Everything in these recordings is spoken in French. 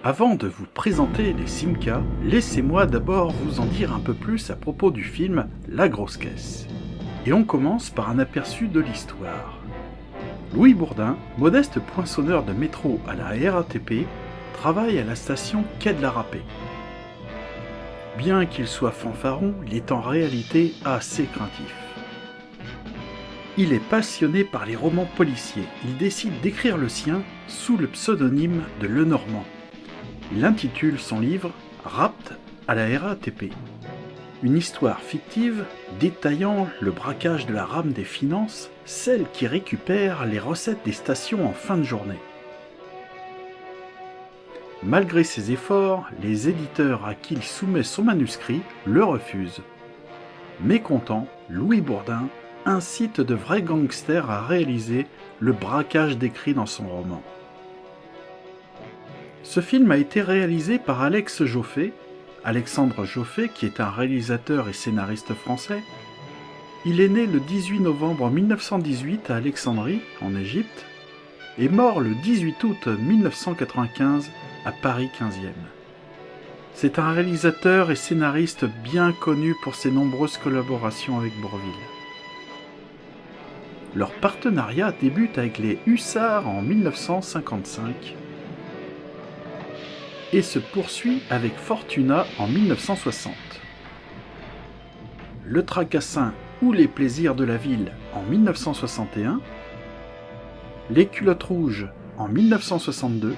Avant de vous présenter les Simca, laissez-moi d'abord vous en dire un peu plus à propos du film La Grosse Caisse. Et on commence par un aperçu de l'histoire. Louis Bourdin, modeste poinçonneur de métro à la RATP, travaille à la station Quai de la Râpée. Bien qu'il soit fanfaron, il est en réalité assez craintif. Il est passionné par les romans policiers. Il décide d'écrire le sien sous le pseudonyme de Lenormand. Il intitule son livre « Rapt à la RATP », une histoire fictive détaillant le braquage de la rame des finances, celle qui récupère les recettes des stations en fin de journée. Malgré ses efforts, les éditeurs à qui il soumet son manuscrit le refusent. Mécontent, Louis Bourdin incite de vrais gangsters à réaliser le braquage décrit dans son roman. Ce film a été réalisé par Alex Joffé, Alexandre Joffé, qui est un réalisateur et scénariste français. Il est né le 18 novembre 1918 à Alexandrie, en Égypte, et mort le 18 août 1995 à Paris 15e. C'est un réalisateur et scénariste bien connu pour ses nombreuses collaborations avec Bourvil. Leur partenariat débute avec les Hussards en 1955 et se poursuit avec Fortuna en 1960. Le Tracassin ou les plaisirs de la ville en 1961, Les Culottes Rouges en 1962,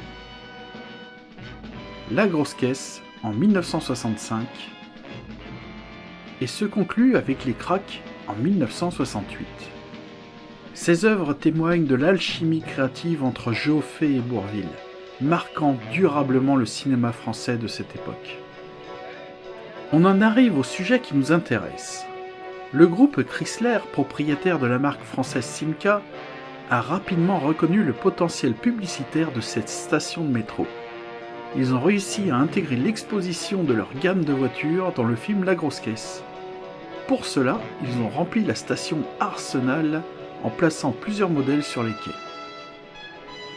La Grosse Caisse en 1965 et se conclut avec Les Cracks en 1968. Ces œuvres témoignent de l'alchimie créative entre Joffé et Bourvil, marquant durablement le cinéma français de cette époque. On en arrive au sujet qui nous intéresse. Le groupe Chrysler, propriétaire de la marque française Simca, a rapidement reconnu le potentiel publicitaire de cette station de métro. Ils ont réussi à intégrer l'exposition de leur gamme de voitures dans le film La Grosse Caisse. Pour cela, ils ont rempli la station Arsenal en plaçant plusieurs modèles sur les quais.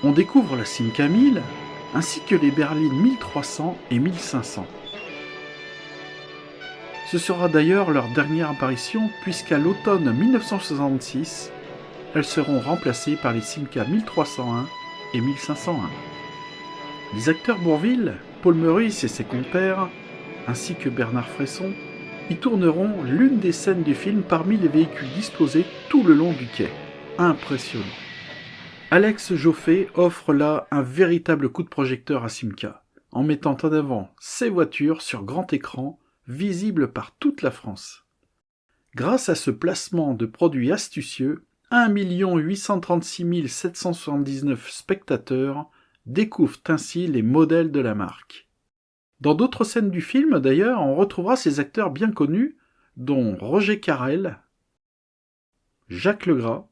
On découvre la Simca 1000 ainsi que les berlines 1300 et 1500. Ce sera d'ailleurs leur dernière apparition puisqu'à l'automne 1966, elles seront remplacées par les Simca 1301 et 1501. Les acteurs Bourvil, Paul Meurice et ses compères, ainsi que Bernard Fresson, y tourneront l'une des scènes du film parmi les véhicules disposés tout le long du quai. Impressionnant. Alex Joffé offre là un véritable coup de projecteur à Simca, en mettant en avant ses voitures sur grand écran, visibles par toute la France. Grâce à ce placement de produits astucieux, 1 836 779 spectateurs découvrent ainsi les modèles de la marque. Dans d'autres scènes du film, d'ailleurs, on retrouvera ces acteurs bien connus, dont Roger Carrel, Jacques Legras,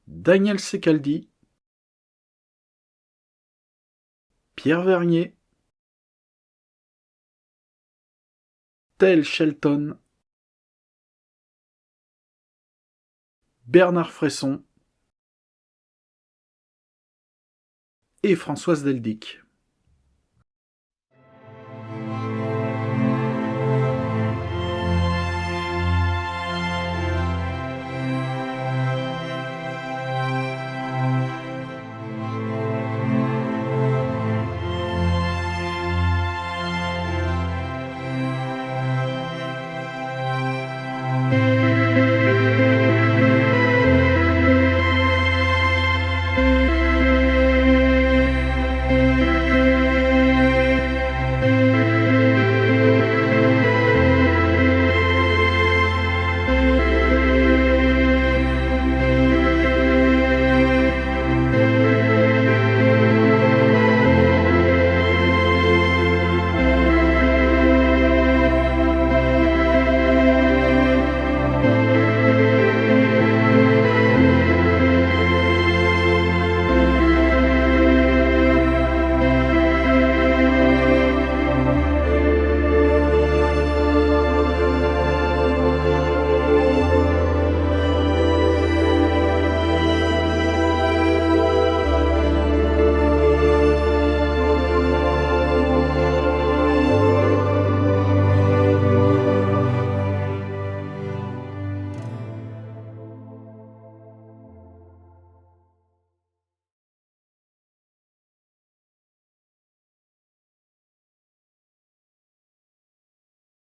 Daniel Secaldi, Pierre Vernier, Tel Shelton, Bernard Fresson et Françoise Deldic.